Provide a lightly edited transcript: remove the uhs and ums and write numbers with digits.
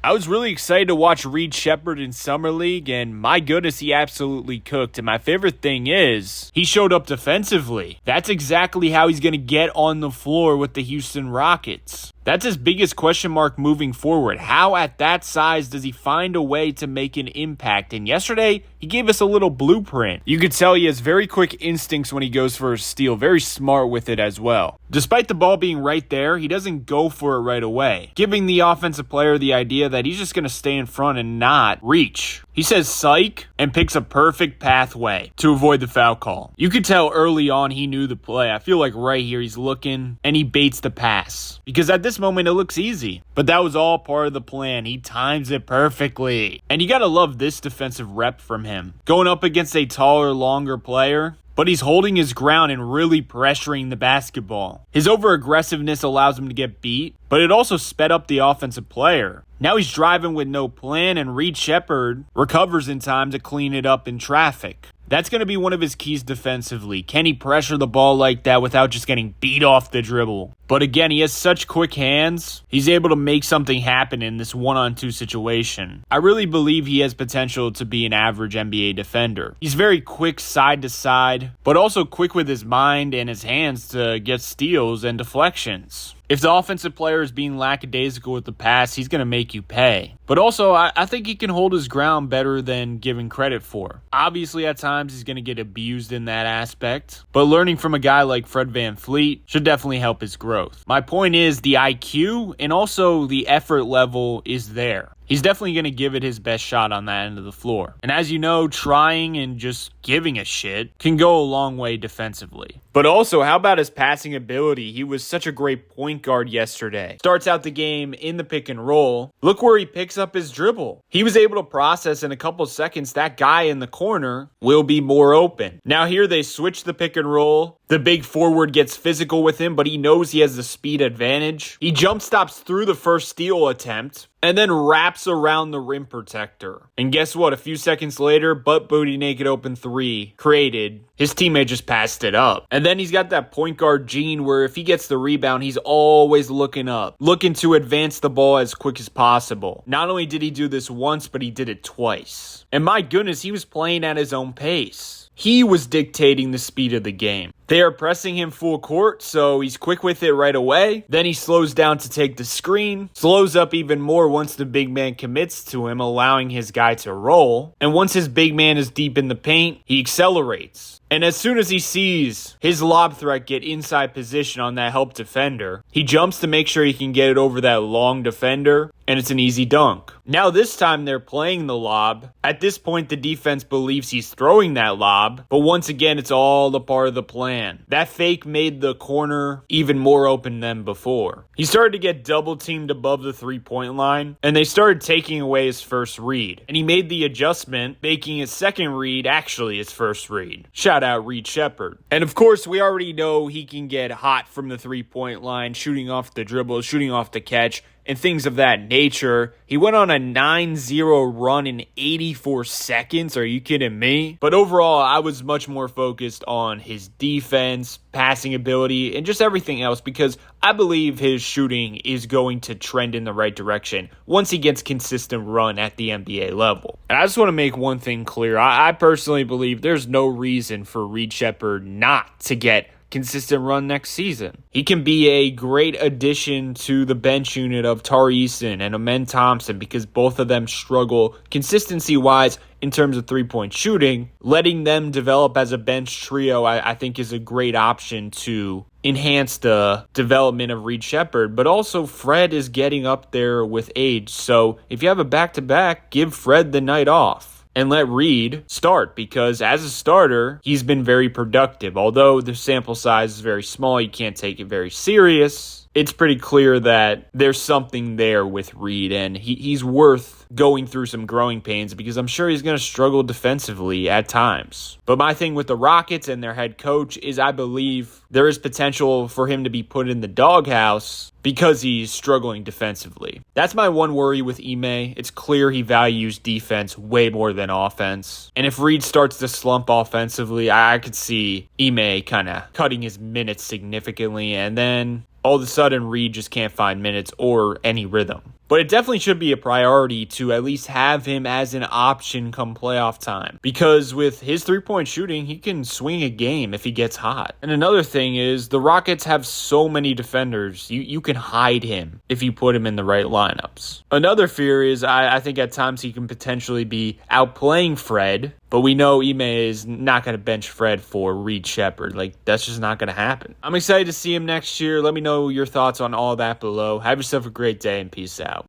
I was really excited to watch Reed Sheppard in Summer League, and my goodness, he absolutely cooked. And my favorite thing is, he showed up defensively. That's exactly how he's going to get on the floor with the Houston Rockets. That's his biggest question mark moving forward. How at that size does he find a way to make an impact? And yesterday, he gave us a little blueprint. You could tell he has very quick instincts when he goes for a steal. Very smart with it as well. Despite the ball being right there, he doesn't go for it right away, giving the offensive player the idea that he's just going to stay in front and not reach. He says psych and picks a perfect pathway to avoid the foul call. You could tell early on he knew the play. I feel like right here he's looking and he baits the pass. Because at this moment it looks easy. But that was all part of the plan. He times it perfectly. And you gotta love this defensive rep from him. Going up against a taller, longer player, but he's holding his ground and really pressuring the basketball. His over-aggressiveness allows him to get beat, but it also sped up the offensive player. Now he's driving with no plan, and Reed Sheppard recovers in time to clean it up in traffic. That's going to be one of his keys defensively. Can he pressure the ball like that without just getting beat off the dribble? But again, he has such quick hands, he's able to make something happen in this one-on-two situation. I really believe he has potential to be an average NBA defender. He's very quick side to side, but also quick with his mind and his hands to get steals and deflections. If the offensive player is being lackadaisical with the pass, he's going to make you pay. But also, I think he can hold his ground better than given credit for. Obviously, at times, he's going to get abused in that aspect. But learning from a guy like Fred VanVleet should definitely help his growth. My point is, the IQ and also the effort level is there. He's definitely going to give it his best shot on that end of the floor. And as you know, trying and just giving a shit can go a long way defensively. But also, how about his passing ability? He was such a great point guard yesterday. Starts out the game in the pick and roll. Look where he picks up his dribble. He was able to process in a couple seconds that guy in the corner will be more open. Now here they switch the pick and roll. The big forward gets physical with him, but he knows he has the speed advantage. He jump stops through the first steal attempt and then wraps around the rim protector. And guess what? A few seconds later, butt booty naked open three created. His teammate just passed it up. And then he's got that point guard gene where if he gets the rebound, he's always looking up, looking to advance the ball as quick as possible. Not only did he do this once, but he did it twice. And my goodness, he was playing at his own pace. He was dictating the speed of the game. They are pressing him full court, so he's quick with it right away. Then he slows down to take the screen, slows up even more once the big man commits to him, allowing his guy to roll. And once his big man is deep in the paint, he accelerates. And as soon as he sees his lob threat get inside position on that help defender, he jumps to make sure he can get it over that long defender, and it's an easy dunk. Now this time they're playing the lob. At this point, the defense believes he's throwing that lob, but once again, it's all a part of the plan. That fake made the corner even more open than before. He started to get double teamed above the three-point line, and they started taking away his first read. And he made the adjustment, making his second read actually his first read. Shout out Reed Sheppard. And of course, we already know he can get hot from the three-point line, shooting off the dribble, shooting off the catch, and things of that nature. He went on a 9-0 run in 84 seconds. Are you kidding me? But overall, I was much more focused on his defense, passing ability, and just everything else because I believe his shooting is going to trend in the right direction once he gets consistent run at the NBA level. And I just want to make one thing clear. I personally believe there's no reason for Reed Sheppard not to get consistent run next season. He can be a great addition to the bench unit of Tari Eason and Amen Thompson because both of them struggle consistency-wise in terms of three-point shooting. Letting them develop as a bench trio, I think, is a great option to enhance the development of Reed Sheppard. But also, Fred is getting up there with age. So if you have a back-to-back, give Fred the night off and let Reed start because as a starter, he's been very productive. Although the sample size is very small, you can't take it very serious. It's pretty clear that there's something there with Reed and he's worth going through some growing pains because I'm sure he's going to struggle defensively at times. But my thing with the Rockets and their head coach is I believe there is potential for him to be put in the doghouse because he's struggling defensively. That's my one worry with Ime. It's clear he values defense way more than offense. And if Reed starts to slump offensively, I could see Ime kind of cutting his minutes significantly and then all of a sudden Reed just can't find minutes or any rhythm. But it definitely should be a priority to at least have him as an option come playoff time. Because with his three-point shooting, he can swing a game if he gets hot. And another thing is, the Rockets have so many defenders. You can hide him if you put him in the right lineups. Another fear is I think at times he can potentially be outplaying Fred, but we know Ime is not going to bench Fred for Reed Sheppard. Like, that's just not going to happen. I'm excited to see him next year. Let me know your thoughts on all that below. Have yourself a great day and peace out.